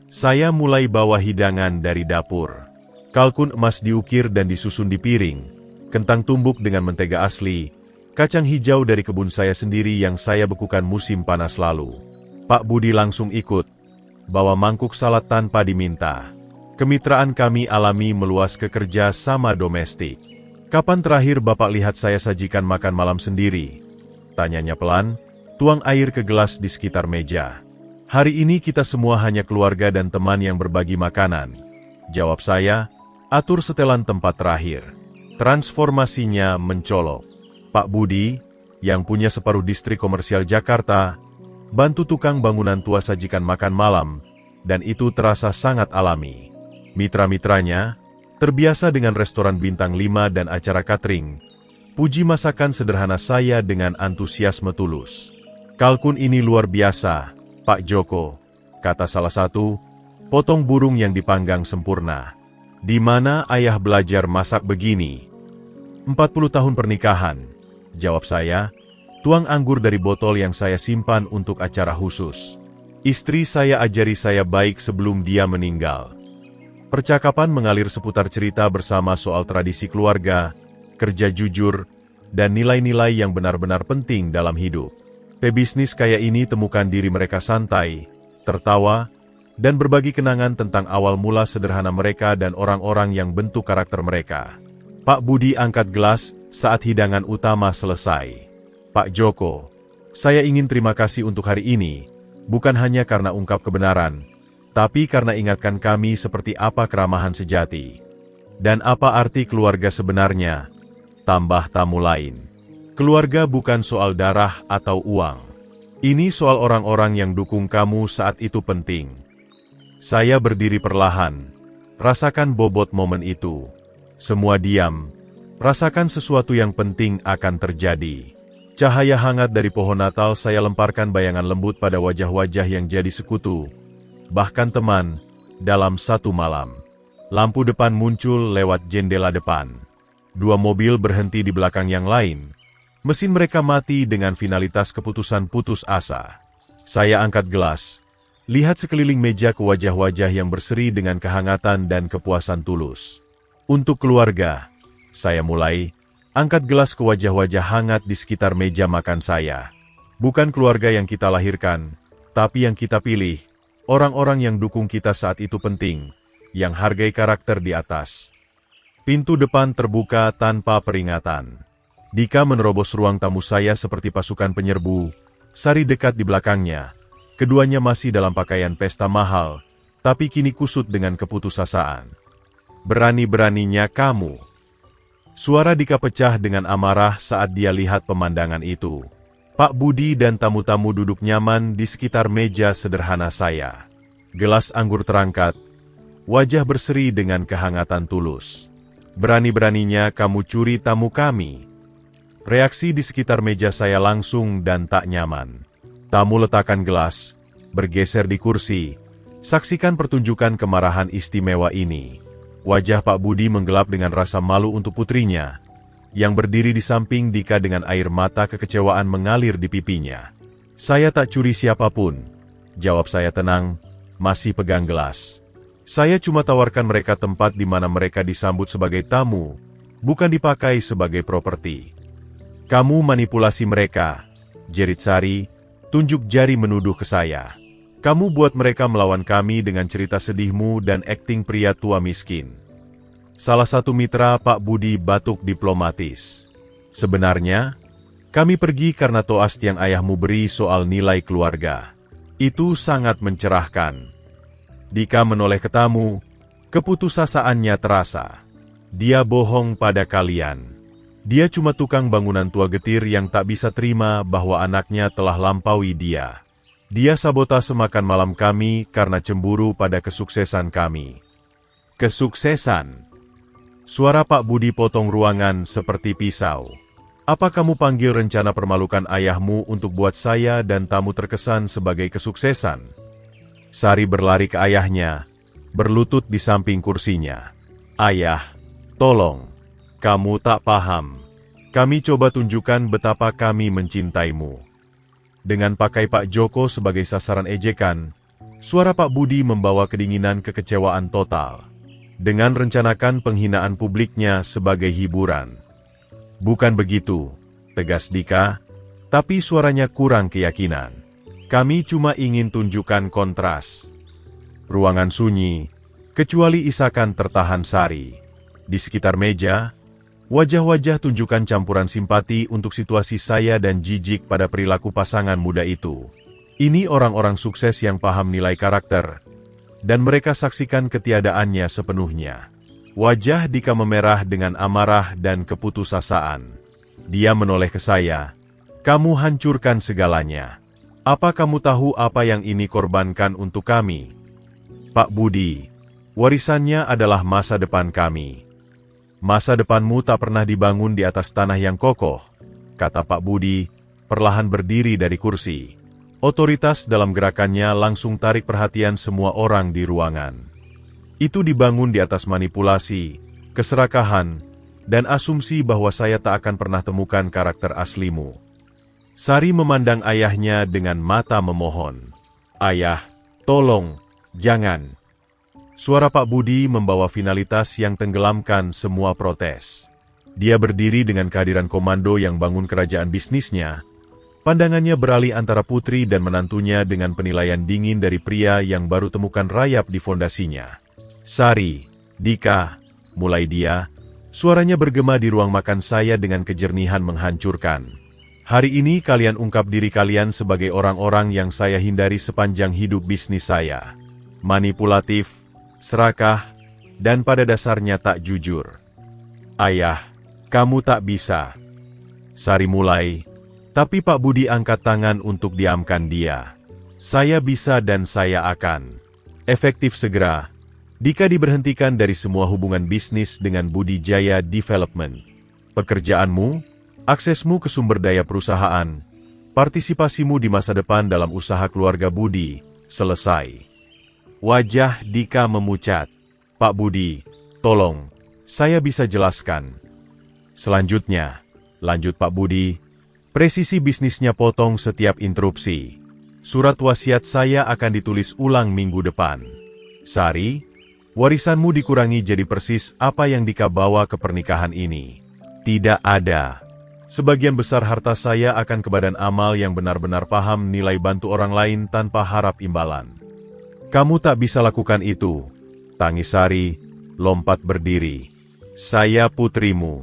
Saya mulai bawa hidangan dari dapur. Kalkun emas diukir dan disusun di piring. Kentang tumbuk dengan mentega asli, kacang hijau dari kebun saya sendiri yang saya bekukan musim panas lalu. Pak Budi langsung ikut, bawa mangkuk salad tanpa diminta. Kemitraan kami alami meluas ke kerja sama domestik. Kapan terakhir Bapak lihat saya sajikan makan malam sendiri? Tanyanya pelan, tuang air ke gelas di sekitar meja. Hari ini kita semua hanya keluarga dan teman yang berbagi makanan. Jawab saya, atur setelan tempat terakhir. Transformasinya mencolok. Pak Budi, yang punya separuh distrik komersial Jakarta, bantu tukang bangunan tua sajikan makan malam, dan itu terasa sangat alami. Mitra-mitranya terbiasa dengan restoran bintang 5 dan acara catering. Puji masakan sederhana saya dengan antusiasme tulus. Kalkun ini luar biasa, Pak Joko, kata salah satu, potong burung yang dipanggang sempurna. Di mana ayah belajar masak begini? 40 tahun pernikahan, jawab saya, tuang anggur dari botol yang saya simpan untuk acara khusus. Istri saya ajari saya baik sebelum dia meninggal. Percakapan mengalir seputar cerita bersama soal tradisi keluarga, kerja jujur, dan nilai-nilai yang benar-benar penting dalam hidup. Pebisnis kaya ini temukan diri mereka santai, tertawa, dan berbagi kenangan tentang awal mula sederhana mereka dan orang-orang yang bentuk karakter mereka. Pak Budi angkat gelas saat hidangan utama selesai. Pak Joko, saya ingin terima kasih untuk hari ini, bukan hanya karena ungkap kebenaran, tapi karena ingatkan kami seperti apa keramahan sejati. Dan apa arti keluarga sebenarnya? Tambah tamu lain. Keluarga bukan soal darah atau uang. Ini soal orang-orang yang dukung kamu saat itu penting. Saya berdiri perlahan. Rasakan bobot momen itu. Semua diam. Rasakan sesuatu yang penting akan terjadi. Cahaya hangat dari pohon Natal saya lemparkan bayangan lembut pada wajah-wajah yang jadi sekutu. Bahkan teman, dalam satu malam. Lampu depan muncul lewat jendela depan. 2 mobil berhenti di belakang yang lain. Mesin mereka mati dengan finalitas keputusan putus asa. Saya angkat gelas. Lihat sekeliling meja ke wajah-wajah yang berseri dengan kehangatan dan kepuasan tulus. Untuk keluarga, saya mulai, angkat gelas ke wajah-wajah hangat di sekitar meja makan saya. Bukan keluarga yang kita lahirkan, tapi yang kita pilih. Orang-orang yang dukung kita saat itu penting, yang hargai karakter di atas. Pintu depan terbuka tanpa peringatan. Dika menerobos ruang tamu saya seperti pasukan penyerbu. Sari dekat di belakangnya. Keduanya masih dalam pakaian pesta mahal, tapi kini kusut dengan keputusasaan. Berani-beraninya kamu. Suara Dika pecah dengan amarah saat dia lihat pemandangan itu. Pak Budi dan tamu-tamu duduk nyaman di sekitar meja sederhana saya. Gelas anggur terangkat, wajah berseri dengan kehangatan tulus. Berani-beraninya kamu curi tamu kami. Reaksi di sekitar meja saya langsung dan tak nyaman. Tamu letakkan gelas, bergeser di kursi. Saksikan pertunjukan kemarahan istimewa ini. Wajah Pak Budi menggelap dengan rasa malu untuk putrinya, yang berdiri di samping Dika dengan air mata kekecewaan mengalir di pipinya. Saya tak curi siapapun, jawab saya tenang, masih pegang gelas. Saya cuma tawarkan mereka tempat di mana mereka disambut sebagai tamu, bukan dipakai sebagai properti. Kamu manipulasi mereka, jerit Sari, tunjuk jari menuduh ke saya. Kamu buat mereka melawan kami dengan cerita sedihmu dan akting pria tua miskin. Salah satu mitra Pak Budi batuk diplomatis. Sebenarnya, kami pergi karena toast yang ayahmu beri soal nilai keluarga. Itu sangat mencerahkan. Dika menoleh ke tamu, keputusasaannya terasa. Dia bohong pada kalian. Dia cuma tukang bangunan tua getir yang tak bisa terima bahwa anaknya telah lampaui dia. Dia sabotase makan malam kami karena cemburu pada kesuksesan kami. Kesuksesan. Suara Pak Budi potong ruangan seperti pisau. Apa kamu panggil rencana permalukan ayahmu untuk buat saya dan tamu terkesan sebagai kesuksesan? Sari berlari ke ayahnya, berlutut di samping kursinya. Ayah, tolong, kamu tak paham. Kami coba tunjukkan betapa kami mencintaimu. Dengan pakai Pak Joko sebagai sasaran ejekan, suara Pak Budi membawa kedinginan kekecewaan total. Dengan rencanakan penghinaan publiknya sebagai hiburan. Bukan begitu, tegas Dika, tapi suaranya kurang keyakinan. Kami cuma ingin tunjukkan kontras. Ruangan sunyi, kecuali isakan tertahan Sari. Di sekitar meja, Wajah-wajah tunjukkan campuran simpati untuk situasi saya dan jijik pada perilaku pasangan muda itu. Ini orang-orang sukses yang paham nilai karakter, dan mereka saksikan ketiadaannya sepenuhnya. Wajah Dika memerah dengan amarah dan keputusasaan. Dia menoleh ke saya. Kamu hancurkan segalanya. Apa kamu tahu apa yang ini korbankan untuk kami? Pak Budi, warisannya adalah masa depan kami. Masa depanmu tak pernah dibangun di atas tanah yang kokoh, kata Pak Budi, perlahan berdiri dari kursi. Otoritas dalam gerakannya langsung tarik perhatian semua orang di ruangan. Itu dibangun di atas manipulasi, keserakahan, dan asumsi bahwa saya tak akan pernah temukan karakter aslimu. Sari memandang ayahnya dengan mata memohon. Ayah, tolong, jangan. Suara Pak Budi membawa finalitas yang tenggelamkan semua protes. Dia berdiri dengan kehadiran komando yang bangun kerajaan bisnisnya. Pandangannya beralih antara putri dan menantunya dengan penilaian dingin dari pria yang baru temukan rayap di fondasinya. Sari, Dika, mulai dia, suaranya bergema di ruang makan saya dengan kejernihan menghancurkan. Hari ini kalian ungkap diri kalian sebagai orang-orang yang saya hindari sepanjang hidup bisnis saya. Manipulatif, serakah, dan pada dasarnya tak jujur. Ayah, kamu tak bisa. Sari mulai, tapi Pak Budi angkat tangan untuk diamkan dia. Saya bisa dan saya akan. Efektif segera. Dika diberhentikan dari semua hubungan bisnis dengan Budi Jaya Development. Pekerjaanmu, aksesmu ke sumber daya perusahaan, partisipasimu di masa depan dalam usaha keluarga Budi, selesai. Wajah Dika memucat. Pak Budi, tolong, saya bisa jelaskan. Selanjutnya, lanjut Pak Budi, presisi bisnisnya potong setiap interupsi. Surat wasiat saya akan ditulis ulang minggu depan. Sari, warisanmu dikurangi jadi persis apa yang Dika bawa ke pernikahan ini. Tidak ada. Sebagian besar harta saya akan ke badan amal yang benar-benar paham nilai bantu orang lain tanpa harap imbalan. Kamu tak bisa lakukan itu. Tangis Sari, lompat berdiri. Saya putrimu.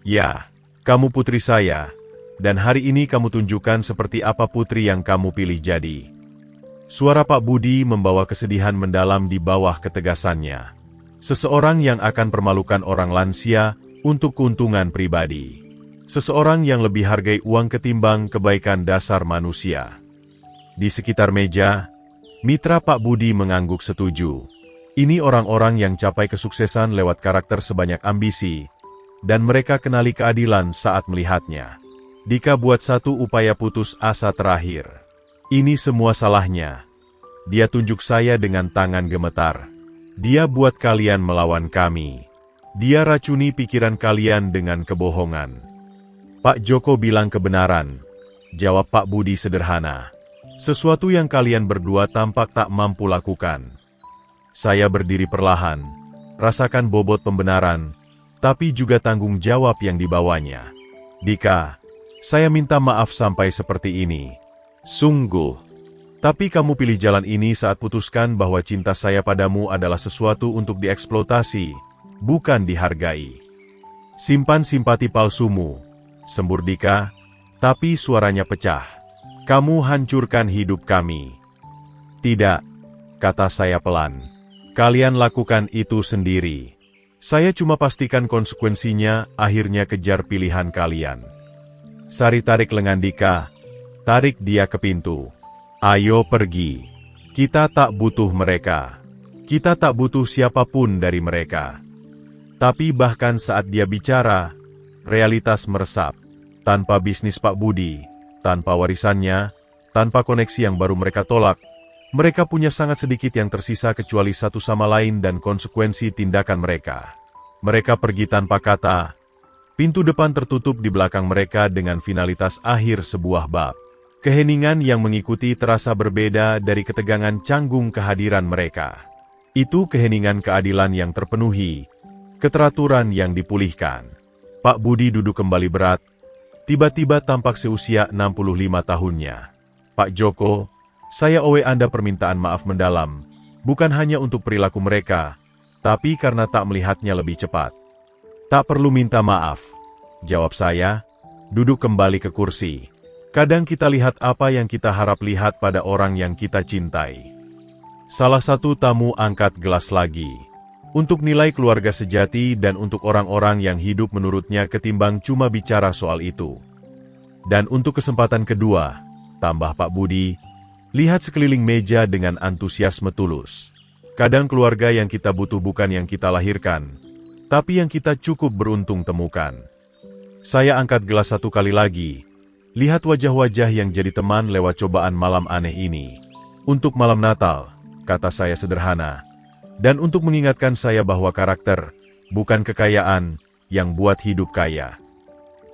Ya, kamu putri saya, dan hari ini kamu tunjukkan seperti apa putri yang kamu pilih jadi. Suara Pak Budi membawa kesedihan mendalam di bawah ketegasannya. Seseorang yang akan permalukan orang lansia untuk keuntungan pribadi. Seseorang yang lebih hargai uang ketimbang kebaikan dasar manusia. Di sekitar meja, mitra Pak Budi mengangguk setuju. Ini orang-orang yang capai kesuksesan lewat karakter sebanyak ambisi, dan mereka kenali keadilan saat melihatnya. Dika buat satu upaya putus asa terakhir. Ini semua salahnya. Dia tunjuk saya dengan tangan gemetar. Dia buat kalian melawan kami. Dia racuni pikiran kalian dengan kebohongan. Pak Joko bilang kebenaran. Jawab Pak Budi sederhana. Sesuatu yang kalian berdua tampak tak mampu lakukan. Saya berdiri perlahan, rasakan bobot pembenaran, tapi juga tanggung jawab yang dibawanya. Dika, saya minta maaf sampai seperti ini. Sungguh. Tapi kamu pilih jalan ini saat putuskan bahwa cinta saya padamu adalah sesuatu untuk dieksploitasi, bukan dihargai. Simpan simpati palsumu, sembur Dika, tapi suaranya pecah. Kamu hancurkan hidup kami. Tidak, kata saya pelan. Kalian lakukan itu sendiri. Saya cuma pastikan konsekuensinya, akhirnya kejar pilihan kalian. Sari tarik lengan Dika, tarik dia ke pintu. Ayo pergi. Kita tak butuh mereka. Kita tak butuh siapapun dari mereka. Tapi bahkan saat dia bicara, realitas meresap. Tanpa bisnis Pak Budi, tanpa warisannya, tanpa koneksi yang baru mereka tolak, mereka punya sangat sedikit yang tersisa kecuali satu sama lain dan konsekuensi tindakan mereka. Mereka pergi tanpa kata. Pintu depan tertutup di belakang mereka dengan finalitas akhir sebuah bab. Keheningan yang mengikuti terasa berbeda dari ketegangan canggung kehadiran mereka. Itu keheningan keadilan yang terpenuhi, keteraturan yang dipulihkan. Pak Budi duduk kembali berat, tiba-tiba tampak seusia 65 tahunnya. Pak Joko, saya owe Anda permintaan maaf mendalam, bukan hanya untuk perilaku mereka, tapi karena tak melihatnya lebih cepat. Tak perlu minta maaf, jawab saya, duduk kembali ke kursi. Kadang kita lihat apa yang kita harap lihat pada orang yang kita cintai. Salah satu tamu angkat gelas lagi. Untuk nilai keluarga sejati dan untuk orang-orang yang hidup menurutnya ketimbang cuma bicara soal itu. Dan untuk kesempatan kedua, tambah Pak Budi, lihat sekeliling meja dengan antusiasme tulus. Kadang keluarga yang kita butuh bukan yang kita lahirkan, tapi yang kita cukup beruntung temukan. Saya angkat gelas satu kali lagi. Lihat wajah-wajah yang jadi teman lewat cobaan malam aneh ini. Untuk malam Natal, kata saya sederhana. Dan untuk mengingatkan saya bahwa karakter, bukan kekayaan, yang buat hidup kaya.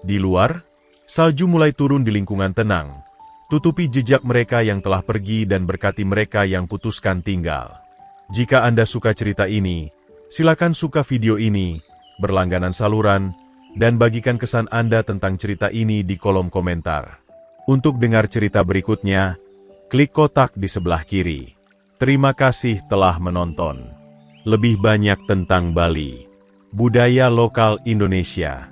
Di luar, salju mulai turun di lingkungan tenang. Tutupi jejak mereka yang telah pergi dan berkati mereka yang putuskan tinggal. Jika Anda suka cerita ini, silakan suka video ini, berlangganan saluran, dan bagikan kesan Anda tentang cerita ini di kolom komentar. Untuk dengar cerita berikutnya, klik kotak di sebelah kiri. Terima kasih telah menonton. Lebih banyak tentang Bali, budaya lokal Indonesia.